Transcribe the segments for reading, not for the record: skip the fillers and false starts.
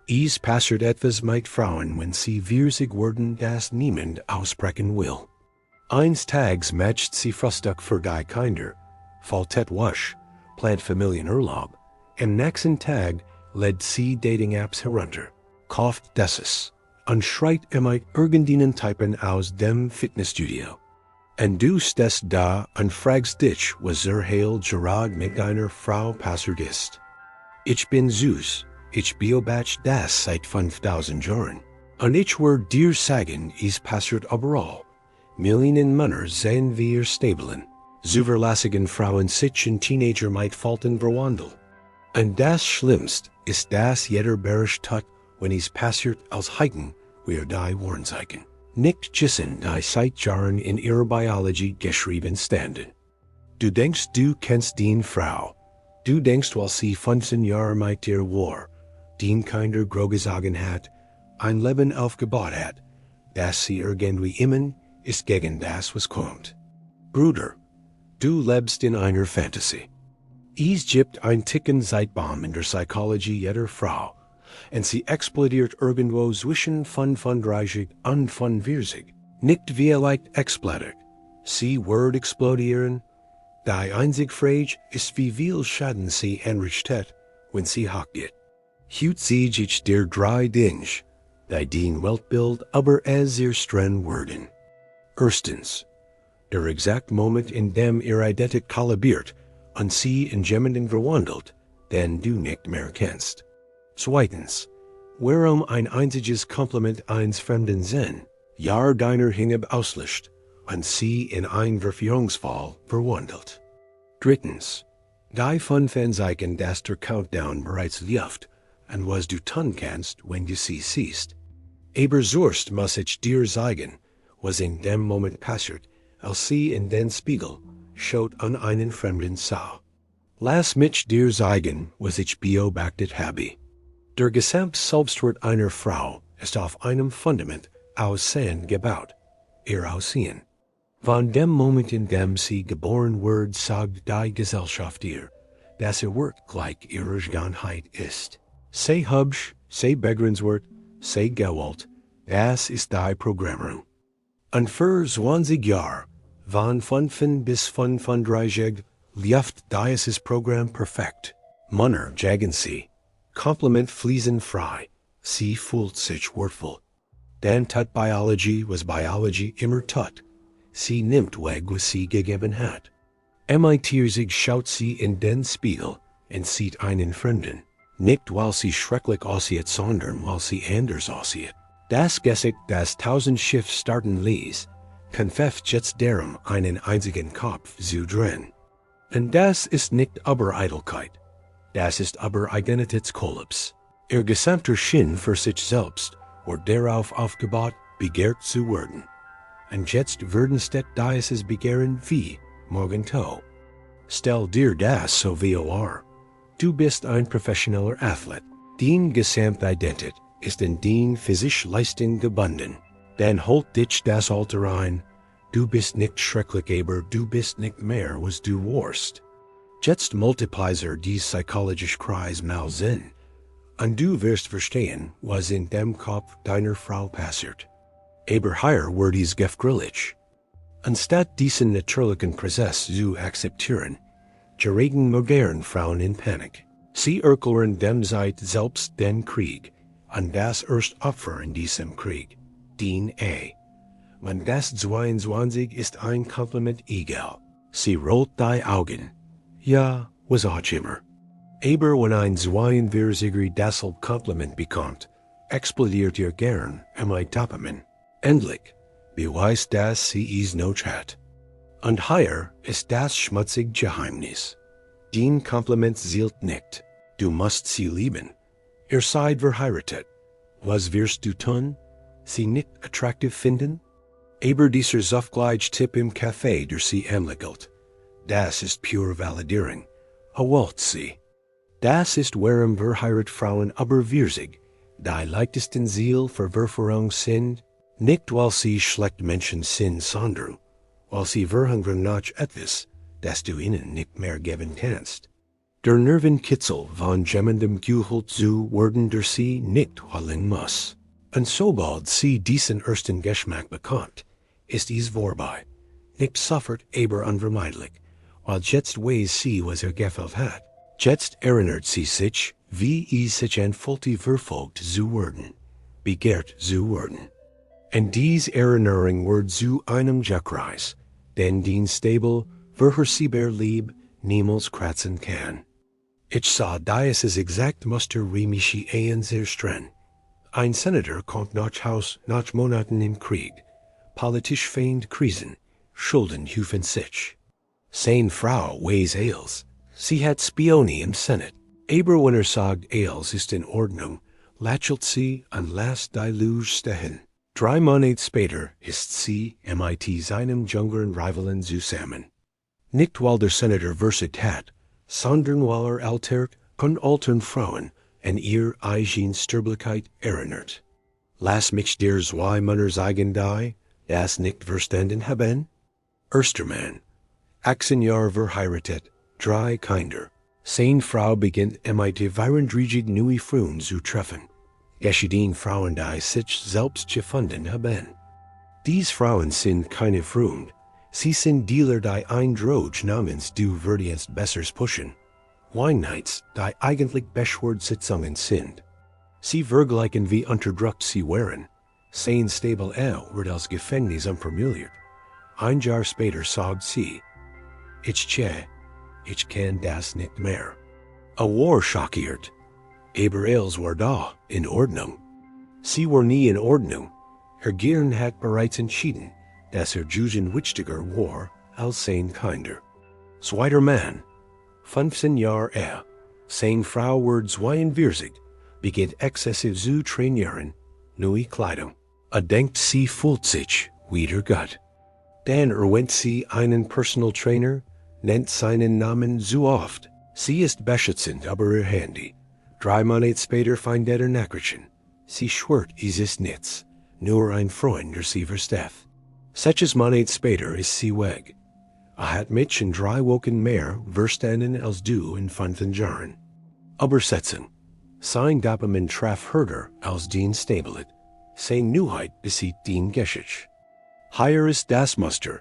Es passiert etwas mit Frauen, wenn sie sich werden, das niemand aussprechen will. Eines Tages matcht sie Frühstück für die Kinder, faltet Wäsche, plant Familienurlaube, am nächsten Tag lädt sie Dating-Apps herunter, kauft Dessous, und schreibt mit irgendeinem Typen aus dem Fitnessstudio. Und du stehst da und fragst dich, was heil gerade mit einer Frau passiert ist. Ich bin Zeus, ich beobachte das seit 5000 Jahren. Und ich werde dir sagen, es passiert überall. Millionen Männer sehen wir stabelen. Zuverlässigen Frauen sitzen Teenager mit falten verwandelt. Und das Schlimmste ist, dass jeder bericht hat, wenn es passiert als Heiken, wir die Warnzeichen. Nicht wissen, die seit Jahren in ihrer Biologie geschrieben standen. Du denkst, du kennst die Frau. Du denkst, weil sie 15 Jahre mit dir war, die Kinder groß gesagt hat, ein Leben aufgebaut hat, dass sie irgendwie immer ist gegen das, was kommt. Bruder, du lebst in einer Fantasie. Es gibt ein Ticken Zeitbomb in der Psychologie jeder Frau, und sie explodiert irgendwo zwischen 35 und 45. Nicht vielleicht explodiert. Sie wird explodieren. Die einzige Frage ist, wie viel Schaden sie anrichtet, wenn sie hochgeht. Hut siege ich der drei Dinge, die den Weltbild aber sehr streng werden. Erstens, der exakt Moment, in dem ihre Identität kollabiert und sie in jemanden verwandelt, den du nicht mehr kennst. Zweitens, warum ein einziges Kompliment eines Fremden Sinn, Jahr deiner Hingabe auslöscht und sie in ein Verführungsfall verwandelt. Drittens, die fünf Zeichen, dass der Countdown bereits läuft und was du tun kannst, wenn du sie siehst. Aber zuerst muss ich dir sagen, was in dem Moment passiert, als sie in den Spiegel schaut und einen Fremden sah. Lass mich dir sagen, was ich beobachtet habe. Der gesamte Selbstwert einer Frau ist auf einem Fundament Aussehen gebaut, ihr Aussehen. Von dem Moment, in dem sie geboren wird, sagt die Gesellschaft ihr, dass ihr Wert gleich ihrer Ganzheit ist. Sei hübsch, sei begrenzenswert, sei gewollt, das ist die Programmierung. Und für 20 Jahre, von 5 bis 35, läuft dieses Programm perfekt. Männer jagen sie. Kompliment fließen frei. Sie fühlt sich wertvoll. Denn tut Biologie, was Biologie immer tut. Sie nimmt weg, was sie gegeben hat. Sich schaut sie in den Spiegel und sieht einen Fremden. Nicht, weil sie schrecklich aussieht, sondern weil sie anders aussieht. Das Gesicht, das 1000 Schiff starten ließ, konfeft jetzt darum, einen einzigen Kopf zu drehen. Und das ist nicht aber Eitelkeit. Das ist aber Identitätskollaps. Ihr gesamter Sinn für sich selbst wird darauf aufgebaut, begehrt zu werden. Und jetzt werden steht dieses Begehren wie morgento. Stell dir das so wie war. Du bist ein professioneller Athlet. Dein Gesamtidentität ist in dein physisch Leistung gebunden. Dann holt dich das Alter ein. Du bist nicht schrecklich, aber du bist nicht mehr, was du warst. Jetzt multiplizier die psychologische Kreis mal Sinn. Und du wirst verstehen, was in dem Kopf deiner Frau passiert. Aber hier wird es gefährlich. Anstatt diesen natürlichen Prozess zu akzeptieren, geraten moderne Frauen in Panik. Sie erklären dem Zeit selbst den Krieg, und das erste Opfer in diesem Krieg, den A. Wenn das 22 ist ein Kompliment egal. Sie rollt die Augen. Ja, was auch immer. Aber wenn ein 42er das Kompliment bekommt, explodiert ihr gern mit Dopamin. Endlich beweist dass sie es nicht hat. Und hier ist das schmutzige Geheimnis. Den Kompliment zählt nicht. Du musst sie lieben. Ihr seid verheiratet. Was wirst du tun? Sie nicht attraktiv finden? Aber dieser Tipp im Café, der sie anlächelt. Das ist pure Validierung. Erwollt sie. Das ist warum verheiratete Frauen aber würzig, die leichtesten Ziel für Verführung sind, nicht weil sie schlecht Menschen sind, sondern weil sie verhungern nach etwas, das du ihnen nicht mehr geben kannst. Der Nerven Kitzel von jemandem Gehalt zu werden der sie nicht wollen muss. Und sobald sie diesen ersten Geschmack bekommt, ist es vorbei. Nicht sofort, aber unvermeidlich, weil jetzt weiß sie, was gefällt hat. Jetzt erinnert sie sich, wie es sich anfühlt, verfolgt zu werden, begehrt zu werden. Und dies Erinnerung wird zu einem Jackkreis, den den Stable, verhersiebar lieb, niemals kratzen kann. Ich sah dieses exakt Muster mich ein ZERSTÖREN. Ein Senator kommt nach Haus nach Monaten im Krieg. Politisch feind Krisen, Schulden hüfen sich. Seine Frau weiß alles. Sie hat Spione im Senat. Aber wenn sagt, alles ist in Ordnung, lächelt sie an last Deluge stehen. 3 Monate später ist sie mit seinem jüngeren Rivalen zusammen. Nicht weil der Senator versucht hat, sondern weil altert von alten Frauen an ihr eigen Sterblichkeit erinnert. Lass mich dir 2 Männer sagen die, das nicht verstanden haben. Erster Mann, 18 Jahre verheiratet, 3 Kinder. Seine Frau beginnt mit 34 neue Frauen zu treffen. Geschieden Frauen die sich selbst gefunden haben. Dies Frauen sind keine Frauen, sie sind Dealer die Eindroge namens du würdest Bessers pushen. Weinnights die eigentlich Beschwordsitzungen sind. Sie vergleichen wie unterdrückt sie wären. Sein Stable wird als Gefängnis unvermülliert. Ein Jahr später sagt sie, ich kann das nicht mehr. A war schockiert. Aber alles war da, in Ordnung. Sie war nie in Ordnung. Herr Gehirn hat bereits entschieden, dass Jusen wichtiger war als sein Kinder. Zweiter Mann, 15 Jahre seine Frau wird 42, beginnt exzessiv zu trainieren, neue Kleidung. Denkt sie fühlt sich wieder gut. Dann erwähnt sie einen Personal Trainer, nennt seinen Namen zu oft. Sie ist beschützend über ihr Handy. 3 Monate später findet Nachrichten. Sie schwört, es ist nichts, nur ein Freund, der sie versteht. 6 Monate später ist sie weg. Hat mich in 3 Wochen mehr verstanden als du in 5 Jahren. Übersetzung. Sein Dopamin traf härter als den Stabelet. Sein Neuheit besieht den Geschichte. Hier ist das Muster.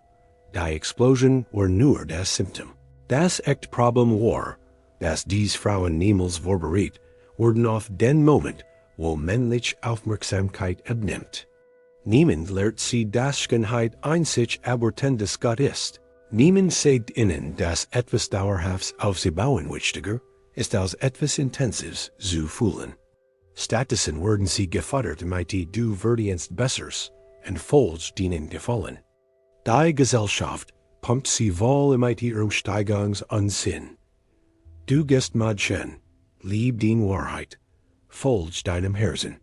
Die Explosion war nur das Symptom. Das echt Problem war, dass dies Frauen niemals vorbereitet wurden auf den Moment, wo männliche Aufmerksamkeit abnimmt. Niemand lehrt sie, dass Schönheit einzig abertendes Gott ist. Niemand sagt ihnen, dass etwas Dauerhaftes auf sie bauen wichtiger ist als etwas Intensives zu fühlen. Stattdessen werden sie gefordert mit du würdest Bessers und folgt denen gefallen. Die Gesellschaft pumpt sie wohl mit ihrem Steigungsunsinn. Du gehst Madchen, lieb den Wahrheit, folg deinem Herzen.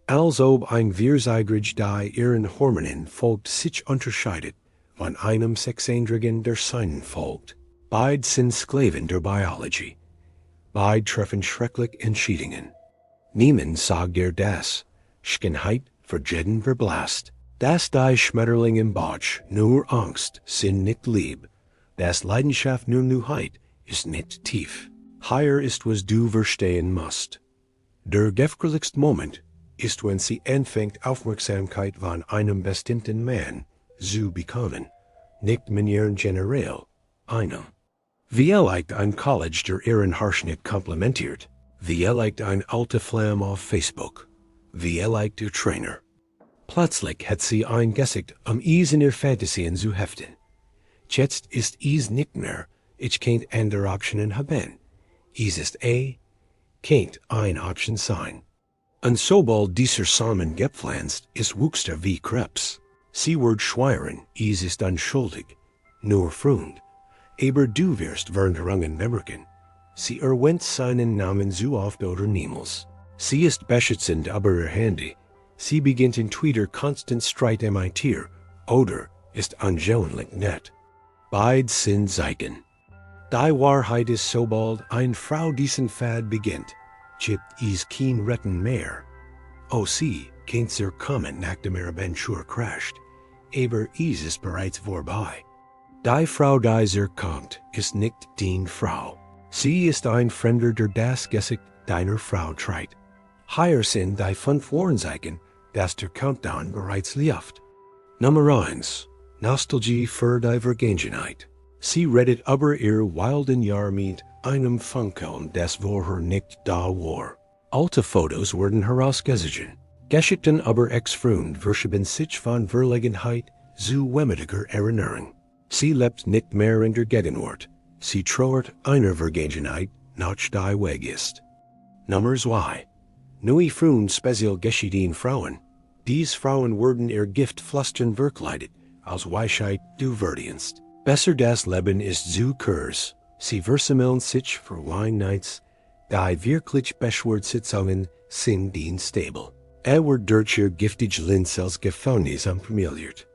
Als ob ein Vierseigrige die ihren Hormonen folgt sich unterscheidet, von einem Sexandrigen der seinen folgt. Beide sind Sklaven der Biologie. Beide treffen schrecklich Entscheidungen. Niemand sagt das, Schönheit verjedden verblasst. Dass die Schmetterling im Bauch nur Angst sind nicht lieb, dass Leidenschaft nur Neuheit ist nicht tief. Hier ist, was du verstehen musst. Der gefährlichste Moment ist, wenn sie anfängt, Aufmerksamkeit von einem bestimmten Mann zu bekommen, nicht Manieren generell, einem. Wie leicht ein College der ihren Haarschnitt komplimentiert, wie leicht ein alte Flamme auf Facebook, wie leicht der Trainer. Plötzlich hat sie eingesickt, es in ihr Fantasien zu heften. Jetzt ist es nicht mehr, ich kennt andere Optionen haben. Es ist kennt ein Option sein. Und sobald dieser Samen gepflanzt, ist wuchst wie Krebs. Sie wird schweren, es ist unschuldig, nur Freund. Aber du wirst Veränderungen bemerken. Sie erwähnt seinen Namen zu oft oder niemals. Sie ist beschützend über ihr Handy. Sie beginnt in Twitter constant Streit mit ihr, oder ist anschaulich nett. Beide sind Zeichen. Die Wahrheit ist sobald eine Frau diesen Fad beginnt, gibt es kein Retten mehr. Sie kennt ihr kommen, nachdem Aventur crasht, aber es ist bereits vorbei. Die Frau, die kommt, ist nicht die Frau. Sie ist ein Fremder, der das Gesicht deiner Frau trägt. Hier sind die 5 Warnzeichen, dass der Countdown bereits läuft. Nummer 1. Nostalgie für die Vergangenheit. Sie redet über ihr wilden Jahr mit einem Funkeln, das vorher nicht da war. Alte Fotos werden herausgezogen. Geschichten über Ex-Freund verschieben sich von Verlegenheit zu wehmütiger Erinnerung. Sie lebt nicht mehr in der Gegenwart. Sie trauert einer Vergangenheit, nach die Weg ist. Nummer 2. Neue Freund speziell geschiedene Frauen. Dies Frauen werden ihr Gift flüstern verkleidet, als Weisheit du verdienst. Besser das Leben ist zu kurz. Sie versammeln sich für Weihnachts, die wirklich Beschwerdsitzungen sind die stable. Wird durch ihr giftig Linz als Gefängnis familiert.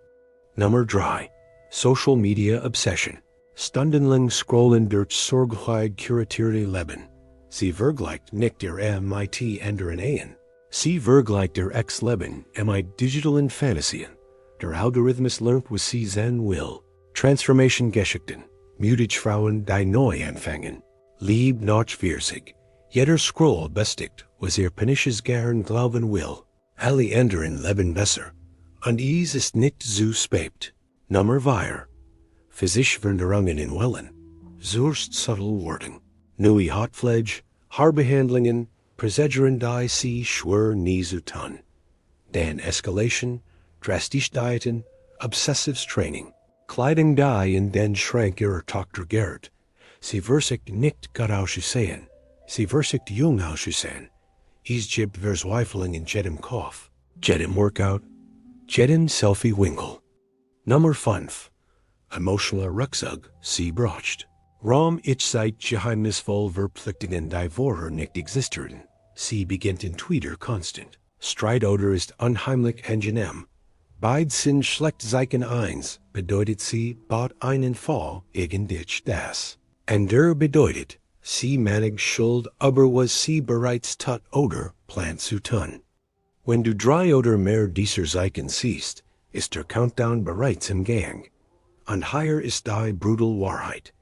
Nummer 3. Social Media Obsession. Stundenlang scrollen durch sorglich kuratierte Leben. Sie vergleicht nicht ihr MIT ändern Ehen. Sie vergleicht ihr Ex-Leben mit digitalen Fantasien. Der Algorithmus lernt, was sie sein will. Transformation Geschichten. Mutige Frauen, die neu anfangen. Lieb nach 40. Jeder Scroll bestigt, was ihr Penisches gern glauben will. Alle anderen leben besser. Und es ist nicht zu spät. Nummer 4. Physische Veränderungen in Wellen. Zurst subtle wording. Neue Hautpflege, Haarbehandlungen, Präsidieren die sie schwer nie zu tun. Dan Escalation, drastisch Dieten, Obsessives Training. Kleidung die in den Schrank ihrer Tochter Gerd. Sie versicht nicht gut auszusehen. Sie versicht jung auszusehen. Es gibt Verzweiflung in jedem Kopf, jedem Workout, jedem Selfie-Winkel. Nummer 5. Emotionaler Rucksack, sie braucht. Warum seit geheimnisvoll Verpflichtungen die vorher nicht existierten. Sie beginnt in Twitter konstant. Streitoder ist unheimlich angenehm. Beid sind schlecht Zeichen 1, bedeutet sie baut einen Fall gegen dich das. Ander bedeutet, sie manigt Schuld, aber was sie bereits tat oder plant zu tun. Wenn du 3 oder mehr dieser Zeichen siehst, ist der Countdown bereits im Gang. Und hier ist die brutal Wahrheit.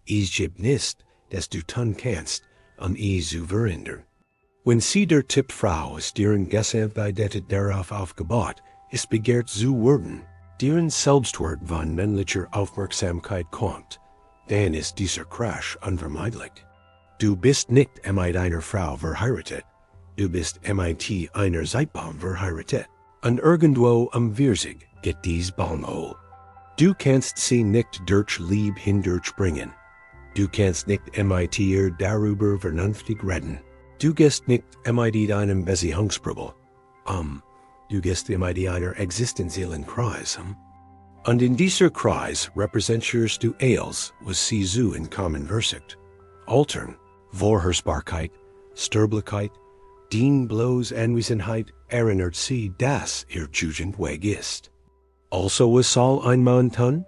Es gibt nicht, dass du tun kannst, es zu verhindern. Wenn sie der Tippfrau ist, deren Gesamtheit darauf aufgebaut, ist begehrt zu werden, deren Selbstwert von männlicher Aufmerksamkeit kommt, dann ist dieser Crash unvermeidlich. Du bist nicht mit einer Frau verheiratet, du bist mit einer Zeitbaum verheiratet. Und irgendwo am Wirsig geht dies Baumhol. Du kannst sie nicht durch Lieb hindurchbringen. Du kannst nicht mit ihr darüber vernünftig reden. Du gehst nicht mit einem Beziehungsproblem. Du gehst mit einer existenziellen Kreis. Und in dieser Kreis repräsentierst du alles, was sie so in Common versigt. Altern, Vorhersbarkeit, Sterblichkeit, den bloß Anwesenheit erinnert sie, dass ihr Jugendweg ist. Also was soll ein Mann tun?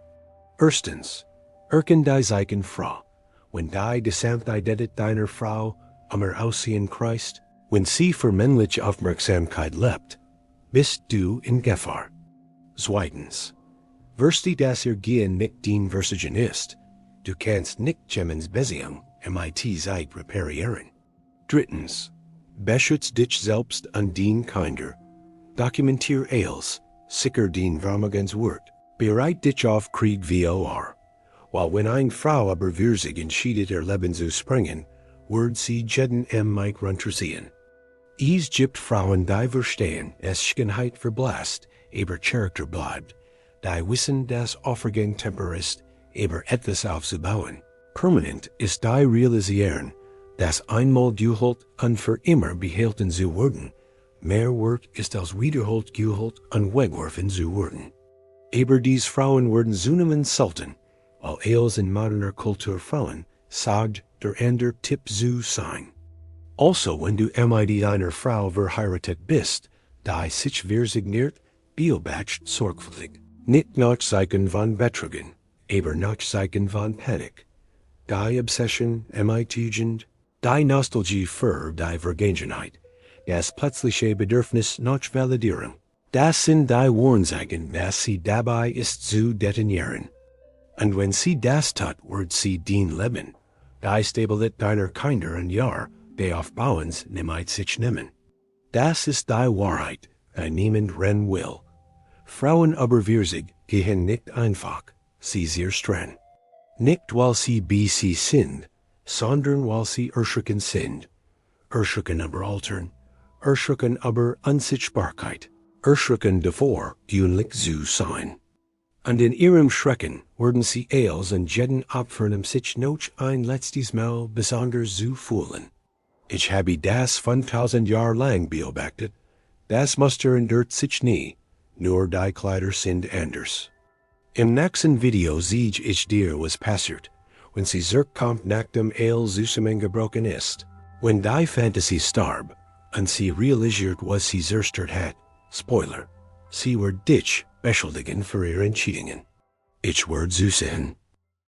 Erstens, die Zeichen Frau. Wenn die Gesamtheit deiner Frau Aussehen kreist, wenn sie für männliche Aufmerksamkeit lebt, bist du in Gefahr. Zweitens, wirst du, dass ihr Gehen nicht den Versigen ist, du kannst nicht Jemens Beziehung mit Zeit reparieren. Drittens, beschütz dich selbst an den Kinder. Dokumentier alles, sicher den Warmagens Wort. Bereit dich auf Krieg vor. Weil wenn eine Frau aber sich entscheidet, ihr Leben zu springen, wird sie jeden Mike runterziehen. Es gibt Frauen, die verstehen, es Schönheit verblasst, aber Charakter bleibt, die wissen, dass Aufgang temporär ist, aber etwas aufzubauen. Permanent ist die realisieren, dass einmal geholt und für immer behalten zu werden, mehr wert ist als wiederholt geholt und wegwerfen zu werden. Aber dies Frauen werden zunehmend selten, weil eels in moderner Kultur fallen, sagt der ander Tipp zu sein. Also wenn du mit einer Frau verheiratet bist, die sich versigniert, beobachte sorgfältig. Nicht nach Zeichen von Betrügen, aber nach Zeichen von Panik. Die Obsession Tugend, die Nostalgie für die Vergangenheit, das plötzliche Bedürfnis nach Validierung. Das sind die Warnzeichen, dass sie dabei ist zu detonieren. Und wenn sie das tat, wird sie den Leben, Die stabelet deiner Kinder ein Jahr, auf Bauens nimmt sich nehmen. Das ist die Wahrheit, niemand rennen will. Frauen aber würzig gehen nicht einfach, sie ZERSTÖREN. Nicht weil sie sie sind, sondern weil sie erschrocken sind. Erschrocken aber altern, erschrocken aber Unsichtbarkeit, erschrocken davor, unlich zu sein. Und in ihrem Schrecken werden sie als und jeden Opfern sich noch ein letztes Mal besonders zu fühlen. Ich habe das 5000 Jahre lang beobachtet, das Muster ändert sich nie, nur die Kleider sind anders. Im nächsten Video sehe ich dir, was passiert, wenn sie zurückkommt nach dem zusammengebrochen ist. Wenn die Fantasie starb, und sie realisiert, was sie zerstört hat, Spoiler, sie wird dich beschuldigen für ihre Entscheidungen. Ich werde Zeus sein.